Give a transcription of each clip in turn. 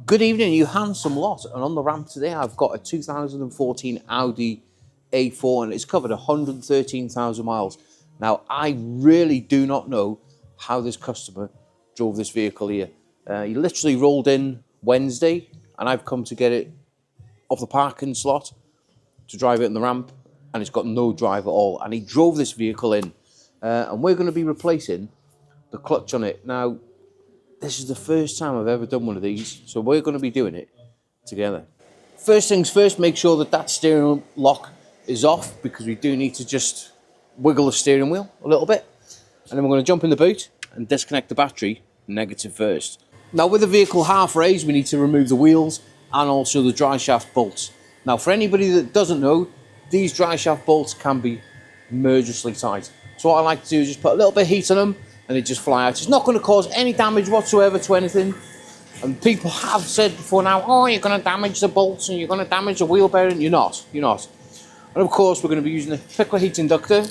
Good evening, you handsome lot. And on the ramp today, I've got a 2014 Audi A4 and it's covered 113,000 miles. Now, I really do not know how this customer drove this vehicle here. He literally rolled in Wednesday and I've come to get it off the parking slot to drive it in the ramp, and it's got no drive at all. And he drove this vehicle in and we're going to be replacing the clutch on it. Now, this is the first time I've ever done one of these, so we're going to be doing it together. First things first, make sure that that steering lock is off, because we do need to just wiggle the steering wheel a little bit. And then we're going to jump in the boot and disconnect the battery negative first. Now, with the vehicle half raised, we need to remove the wheels and also the dry shaft bolts. Now, for anybody that doesn't know, these dry shaft bolts can be murderously tight. So what I like to do is just put a little bit of heat on them and it just fly out. It's not going to cause any damage whatsoever to anything. And people have said before now, oh, you're going to damage the bolts and you're going to damage the wheel bearing. You're not. And of course, we're going to be using the pickler heat inductor.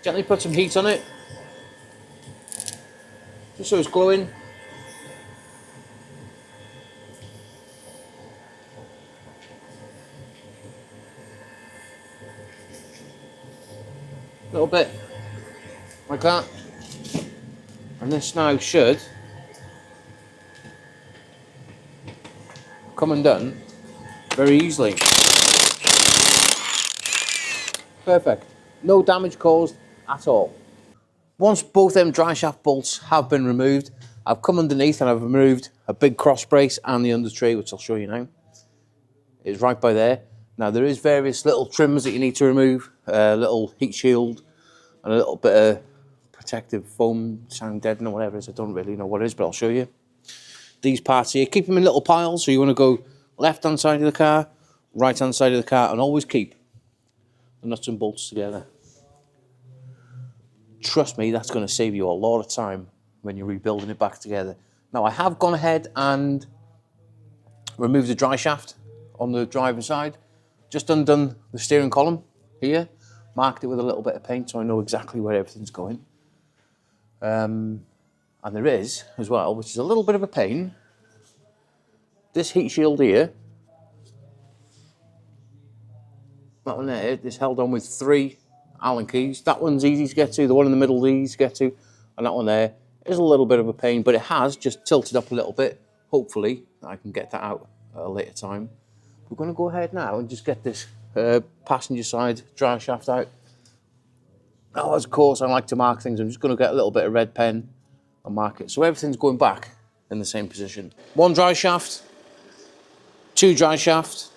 Gently put some heat on it, just so it's glowing. A little bit like that, and this now should come undone very easily. Perfect, no damage caused at all. Once both them dry shaft bolts have been removed, I've come underneath and I've removed a big cross brace and the under tray, which I'll show you now. It's right by there. Now, there is various little trims that you need to remove, a little heat shield and a little bit of protective foam, sound deadener, whatever it is. I don't really know what it is, but I'll show you. These parts here, keep them in little piles. So you want to go left-hand side of the car, right-hand side of the car, and always keep the nuts and bolts together. Trust me, that's going to save you a lot of time when you're rebuilding it back together. Now, I have gone ahead and removed the dry shaft on the driver's side. Just undone the steering column here, marked it with a little bit of paint so I know exactly where everything's going. And there is, as well, which is a little bit of a pain, this heat shield here, that one there, is held on with 3 Allen keys. That one's easy to get to, the one in the middle is easy to get to, and that one there is a little bit of a pain, but it has just tilted up a little bit. Hopefully I can get that out at a later time. We're going to go ahead now and just get this passenger side dry shaft out. Now, of course, I like to mark things. I'm just going to get a little bit of red pen and mark it, so everything's going back in the same position. 1 dry shaft, 2 dry shaft.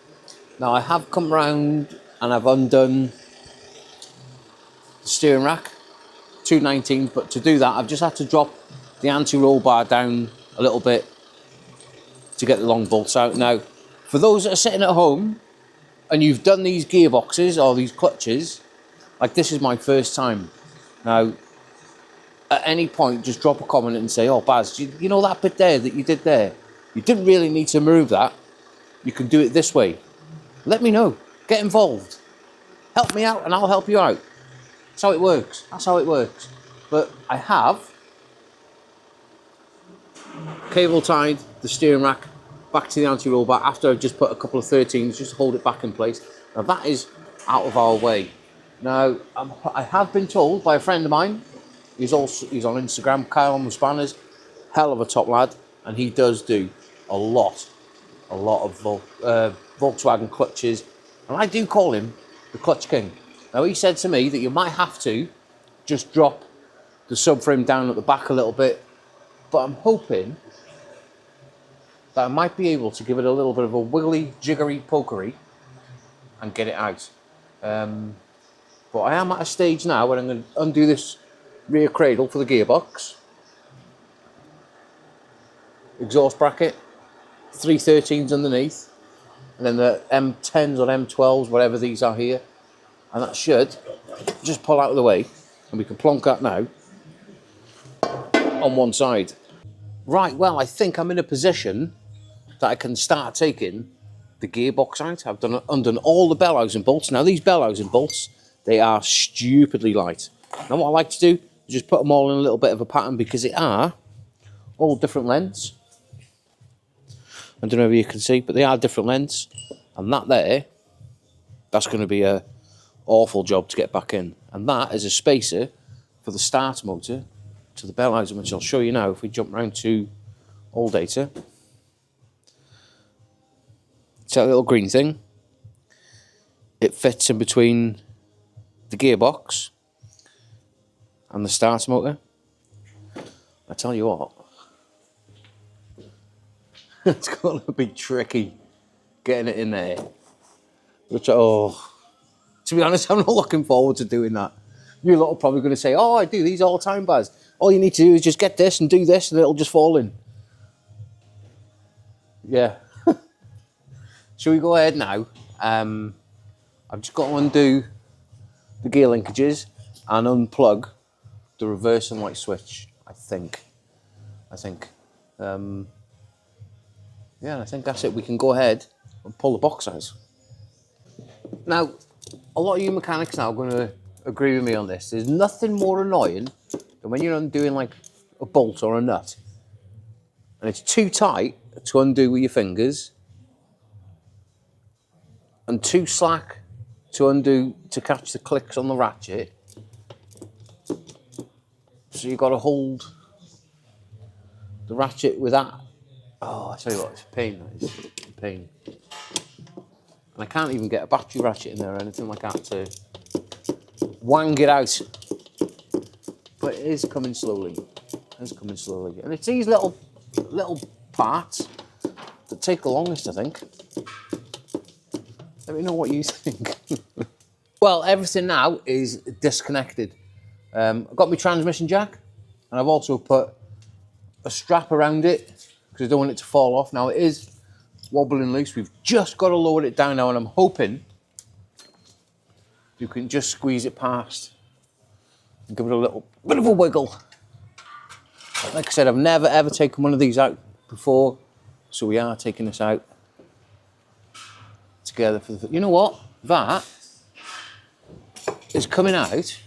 Now, I have come round and I've undone the steering rack, 219, but to do that, I've just had to drop the anti-roll bar down a little bit to get the long bolts out. Now, for those that are sitting at home and you've done these gearboxes or these clutches, like this is my first time. Now, at any point, just drop a comment and say, oh, Baz, you know that bit there that you did there? You didn't really need to remove that. You can do it this way. Let me know. Get involved. Help me out and I'll help you out. That's how it works. That's how it works. But I have cable tied the steering rack back to the anti-roll bar after I've just put a couple of 13s just to hold it back in place. Now, that is out of our way. Now, I have been told by a friend of mine, he's on Instagram, Kyle on the Spanners, hell of a top lad, and he does do a lot of Volkswagen clutches, and I do call him the Clutch King. Now, he said to me that you might have to just drop the subframe down at the back a little bit, but I'm hoping that I might be able to give it a little bit of a wiggly, jiggery, pokery and get it out. But I am at a stage now where I'm going to undo this rear cradle for the gearbox, exhaust bracket, 3 13s underneath, and then the M10s or M12s, whatever these are here, and that should just pull out of the way, and we can plonk that now on one side. Right, well, I think I'm in a position that I can start taking the gearbox out. I've undone all the bell housing bolts. Now, these bell housing bolts, they are stupidly light. Now, what I like to do is just put them all in a little bit of a pattern, because they are all different lengths. I don't know if you can see, but they are different lengths. And that there, that's going to be a awful job to get back in. And that is a spacer for the start motor to the bell housing, which I'll show you now if we jump round to all data. It's that little green thing. It fits in between the gearbox and the starter motor. I tell you what, it's going to be tricky getting it in there. Which, oh, to be honest, I'm not looking forward to doing that. You lot are probably going to say, oh, I do these all the time, Baz. All you need to do is just get this and do this and it'll just fall in. Yeah. Shall we go ahead now? I've just got to undo the gear linkages and unplug the reverse and light switch, I think. Yeah, I think that's it. We can go ahead and pull the box out. Now, a lot of you mechanics now are going to agree with me on this. There's nothing more annoying than when you're undoing like a bolt or a nut and it's too tight to undo with your fingers and too slack to undo to catch the clicks on the ratchet. So you've got to hold the ratchet with that. Oh, I tell you what, it's a pain. It's a pain. And I can't even get a battery ratchet in there or anything like that to wang it out. But it is coming slowly. It's coming slowly. And it's these little parts that take the longest, I think. Let me know what you think. Well, everything now is disconnected. I've got my transmission jack, and I've also put a strap around it because I don't want it to fall off. Now it is wobbling loose. We've just got to lower it down now, and I'm hoping you can just squeeze it past and give it a little bit of a wiggle. Like I said, I've never ever taken one of these out before, so we are taking this out together for the. You know what? That is coming out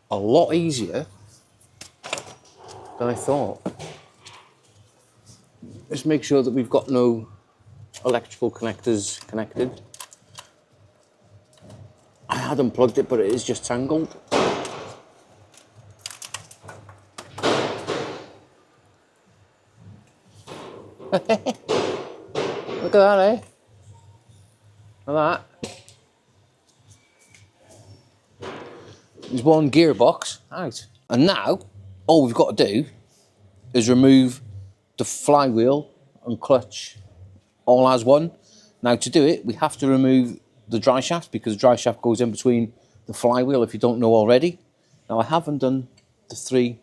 a lot easier than I thought. Just make sure that we've got no electrical connectors connected. I had unplugged it, but it is just tangled. Look at that, eh? Look at that. There's one gearbox out. And now, all we've got to do is remove the flywheel and clutch all as one. Now to do it, we have to remove the dry shaft because the dry shaft goes in between the flywheel if you don't know already. Now I haven't done the three,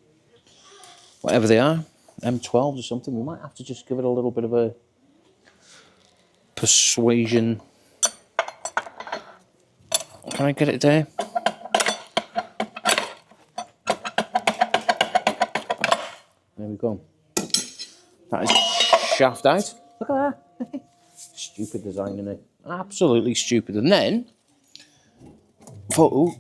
whatever they are, M12s or something. We might have to just give it a little bit of a persuasion. Can I get it there? There we go. That is shaft out. Look at that. Stupid design, isn't it? Absolutely stupid. And then, photo.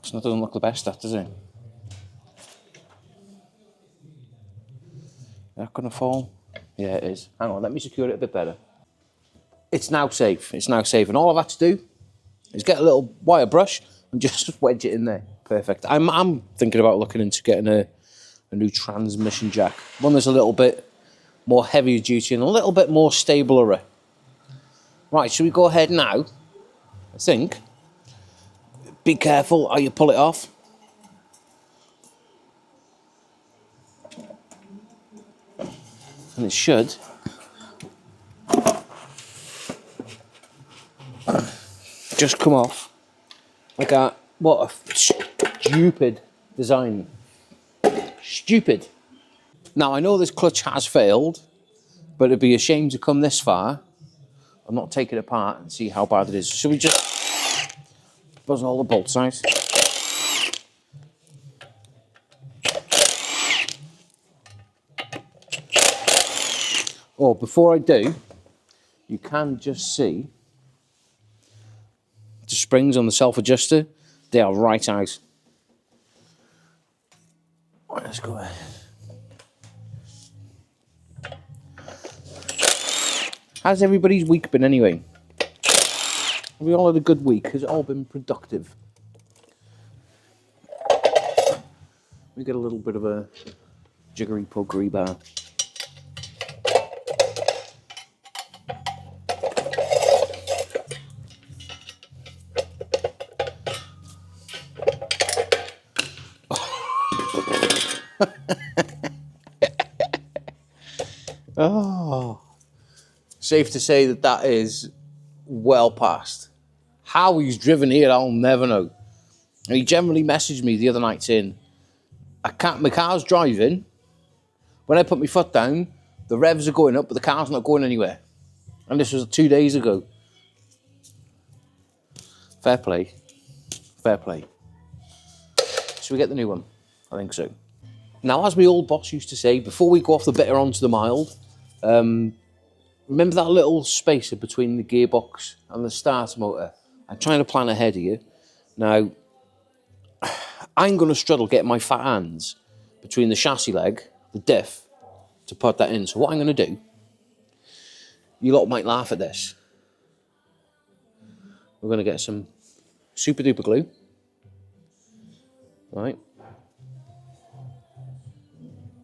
It doesn't look the best, that, does it? Is that going to fall? Yeah, it is. Hang on, let me secure it a bit better. It's now safe. It's now safe. And all I've had to do is get a little wire brush and just wedge it in there. Perfect. I'm thinking about looking into getting a new transmission jack. One that's a little bit more heavier duty and a little bit more stabler. Right, should we go ahead now? I think. Be careful how you pull it off. And it should just come off like that. What a stupid design. Stupid. Now I know this clutch has failed, but it'd be a shame to come this far and not take it apart and see how bad it is. Should we just buzz all the bolts out? Oh, before I do, you can just see the springs on the self-adjuster. They are right out. Right, let's go ahead. How's everybody's week been anyway? Have we all had a good week? Has it all been productive? We get a little bit of a jiggery pokery bar. Oh, safe to say that that is well past. How he's driven here, I'll never know. And he generally messaged me the other night saying, my car's driving. When I put my foot down, the revs are going up, but the car's not going anywhere. And this was 2 days ago. Fair play. Fair play. Should we get the new one? I think so. Now, as my old boss used to say, before we go off the bitter onto the mild, remember that little spacer between the gearbox and the starter motor? I'm trying to plan ahead here. Now, I'm going to struggle getting my fat hands between the chassis leg, the diff, to put that in. So what I'm going to do, you lot might laugh at this. We're going to get some super duper glue. Right.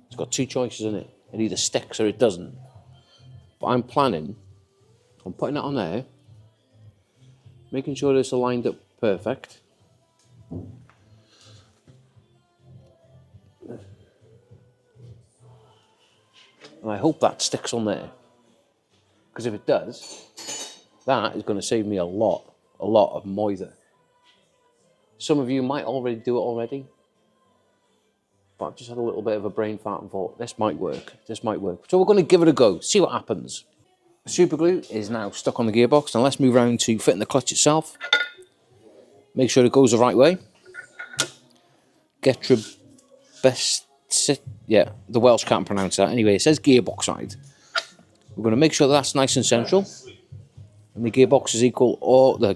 It's got two choices in it. It either sticks or it doesn't. But I'm planning on putting it on there, making sure it's aligned up perfect. And I hope that sticks on there. Because if it does, that is going to save me a lot of moither. Some of you might already do it already. But I've just had a little bit of a brain fart and thought, this might work. This might work. So we're going to give it a go, see what happens. Super glue is now stuck on the gearbox. Now let's move around to fitting the clutch itself. Make sure it goes the right way. Get your best... Yeah, the Welsh can't pronounce that. Anyway, it says gearbox side. We're going to make sure that's nice and central. And the gearbox is equal, or the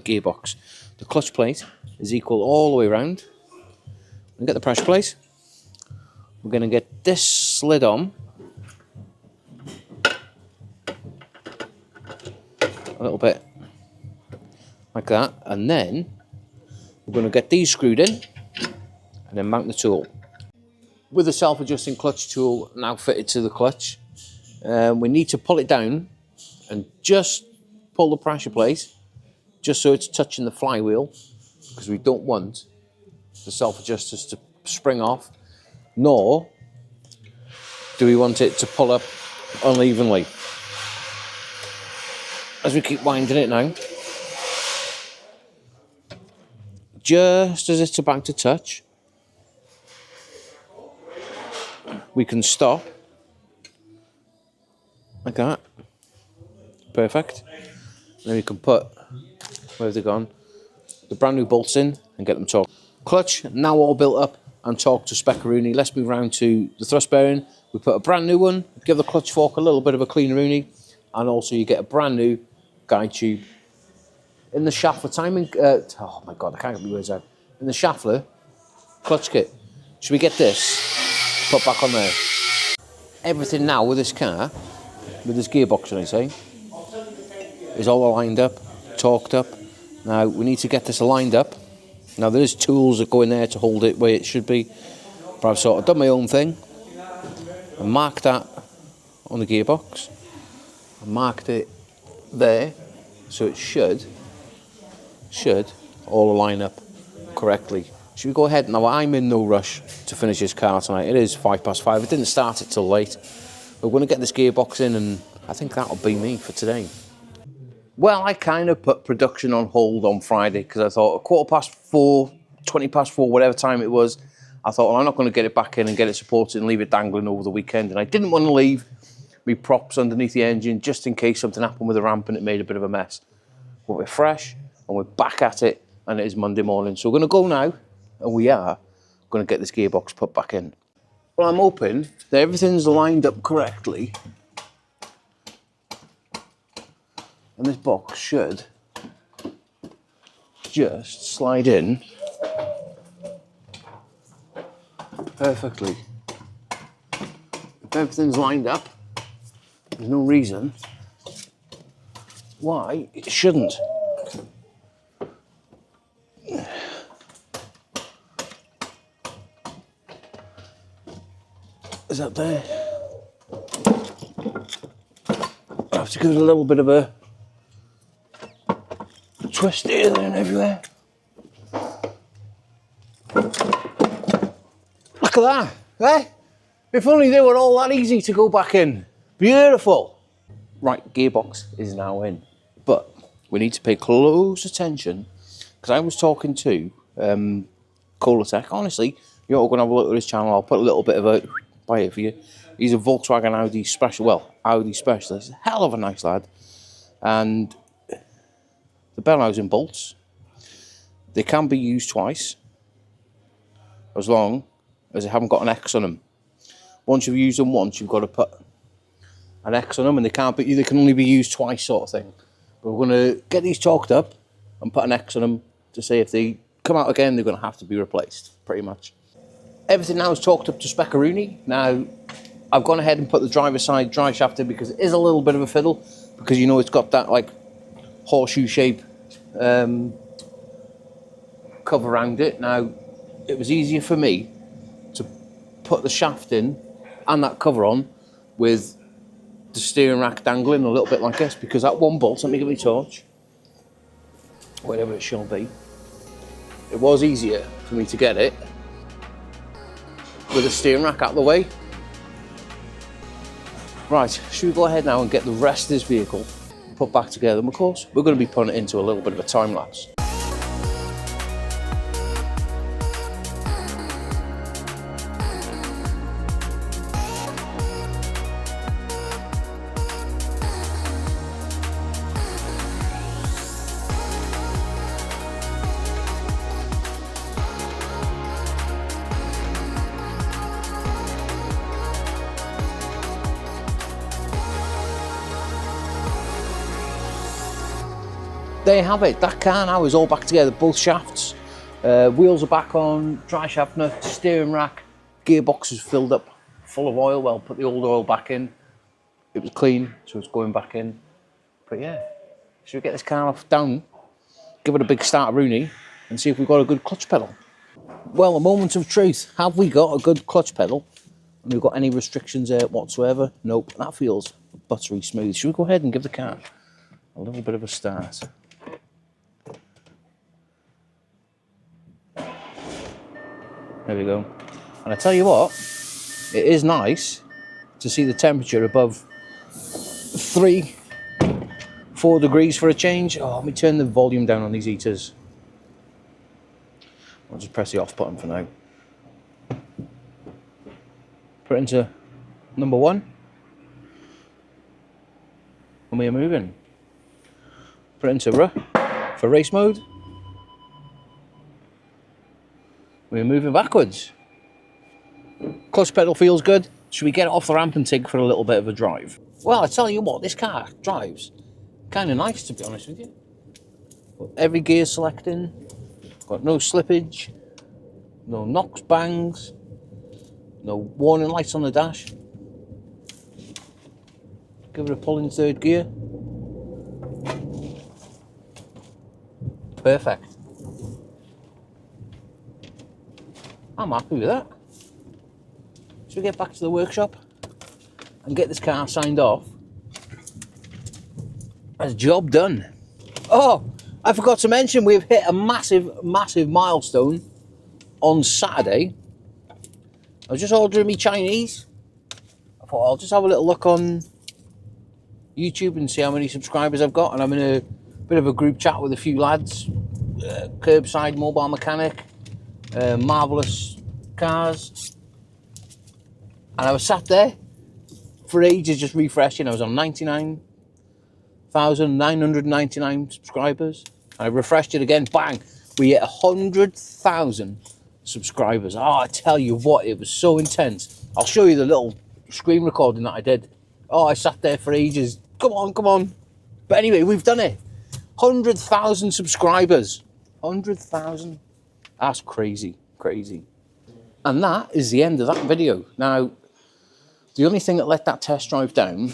clutch plate is equal all the way around. And get the pressure plate. We're going to get this slid on. A little bit like that. And then we're going to get these screwed in and then mount the tool. With the self-adjusting clutch tool now fitted to the clutch, we need to pull it down and just pull the pressure plate just so it's touching the flywheel, because we don't want the self-adjusters to spring off, nor do we want it to pull up unevenly. As we keep winding it now, just as it's about to touch, we can stop, like that, perfect. Then we can put, where have they gone, the brand new bolts in and get them torqued. Clutch, now all built up and torqued to spec-a-rooney. Let's move around to the thrust bearing. We put a brand new one, give the clutch fork a little bit of a cleaner-rooney, and also you get a brand new guide tube. In the Schaffler timing, oh my God, I can't get my words out. In the Schaffler clutch kit, should we get this put back on there? Everything now with this car, with this gearbox, should I say, is all aligned up, torqued up. Now we need to get this aligned up. Now there is tools that go in there to hold it where it should be, but I've sort of done my own thing and marked that on the gearbox. I marked it there, so it should all align up correctly. Should we go ahead? Now, I'm in no rush to finish this car tonight. It is 5:05. I didn't start it till late. We're going to get this gearbox in, and I think that'll be me for today. Well, I kind of put production on hold on Friday because I thought 4:15, 4:20, whatever time it was, I thought, well, I'm not going to get it back in and get it supported and leave it dangling over the weekend. And I didn't want to leave me props underneath the engine just in case something happened with the ramp and it made a bit of a mess. But we're fresh and we're back at it, and it is Monday morning. So we're going to go now, and we are going to get this gearbox put back in. Well, I'm hoping that everything's lined up correctly And this box should just slide in perfectly. If everything's lined up, there's no reason why it shouldn't. Is that there? I have to give it a little bit of a twist here, there and everywhere. Look at that, eh? If only they were all that easy to go back in. Beautiful. Right, gearbox is now in, but we need to pay close attention because I was talking to Tech. Honestly, you're all going to have a look at his channel. I'll put a little bit of a by it for you. He's a Volkswagen Audi Audi specialist. Hell of a nice lad. And the bell housing bolts, they can be used twice as long as they haven't got an X on them. Once you've used them once, you've got to put an X on them, and they can only be used twice, sort of thing. But we're going to get these torqued up and put an X on them to say if they come out again, they're going to have to be replaced, pretty much. Everything now is torqued up to spec-a-rooney. Now, I've gone ahead and put the driver's side drive shaft in because it is a little bit of a fiddle, because you know it's got that like horseshoe shape cover around it. Now, it was easier for me to put the shaft in and that cover on with the steering rack dangling a little bit like this, because that one bolt, let me give it a torch, whatever it shall be, it was easier for me to get it with the steering rack out of the way. Right, should we go ahead now and get the rest of this vehicle put back together? And of course, we're going to be putting it into a little bit of a time lapse. There you have it, that car now is all back together, both shafts. Wheels are back on, dry shaft nut, steering rack, gearbox is filled up full of oil. Well, put the old oil back in. It was clean, so it's going back in. But yeah, should we get this car off down, give it a big start Rooney, and see if we've got a good clutch pedal? Well, a moment of truth. Have we got a good clutch pedal? Have we got any restrictions there whatsoever? Nope, that feels buttery smooth. Should we go ahead and give the car a little bit of a start? There we go. And I tell you what, it is nice to see the temperature above 4 degrees for a change. Oh, let me turn the volume down on these heaters. I'll just press the off button for now. Put it into number 1. And we are moving. Put it into for race mode. We're moving backwards. Clutch pedal feels good. Should we get it off the ramp and take for a little bit of a drive? Well, I tell you what, this car drives kind of nice, to be honest with you. Got every gear selecting, got no slippage, no knocks, bangs, no warning lights on the dash. Give it a pull in third gear. Perfect. I'm happy with that. Should we get back to the workshop and get this car signed off? That's job done. Oh, I forgot to mention we've hit a massive milestone on Saturday. I was just ordering me Chinese. I thought I'll just have a little look on YouTube and see how many subscribers I've got, and I'm in a bit of a group chat with a few lads. Curbside mobile mechanic, marvellous cars, and I was sat there for ages just refreshing. I was on 99,999 subscribers. I refreshed it again, bang, we hit 100,000 subscribers. Oh, I tell you what, it was so intense. I'll show you the little screen recording that I did. Oh, I sat there for ages. Come on, come on. But anyway, we've done it. 100,000 subscribers. 100,000. That's crazy, crazy. And that is the end of that video. Now, the only thing that let that test drive down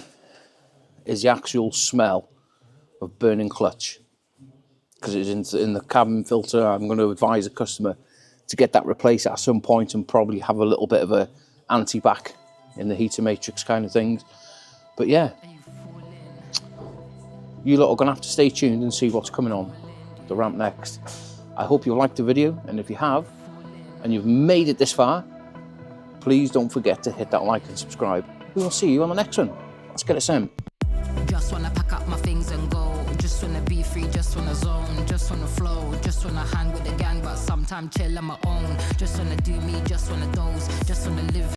is the actual smell of burning clutch. Because it's in the cabin filter. I'm going to advise a customer to get that replaced at some point and probably have a little bit of a anti-back in the heater matrix kind of things. But yeah, you lot are going to have to stay tuned and see what's coming on the ramp next. I hope you liked the video, and if you have, and you've made it this far, please don't forget to hit that like and subscribe. We will see you on the next one. Let's get it sent. Just wanna pack up my things and go. Just wanna be free, just wanna zone. Just wanna flow, just wanna hang with the gang, but sometimes chill on my own. Just wanna do me, just wanna doze. Just wanna live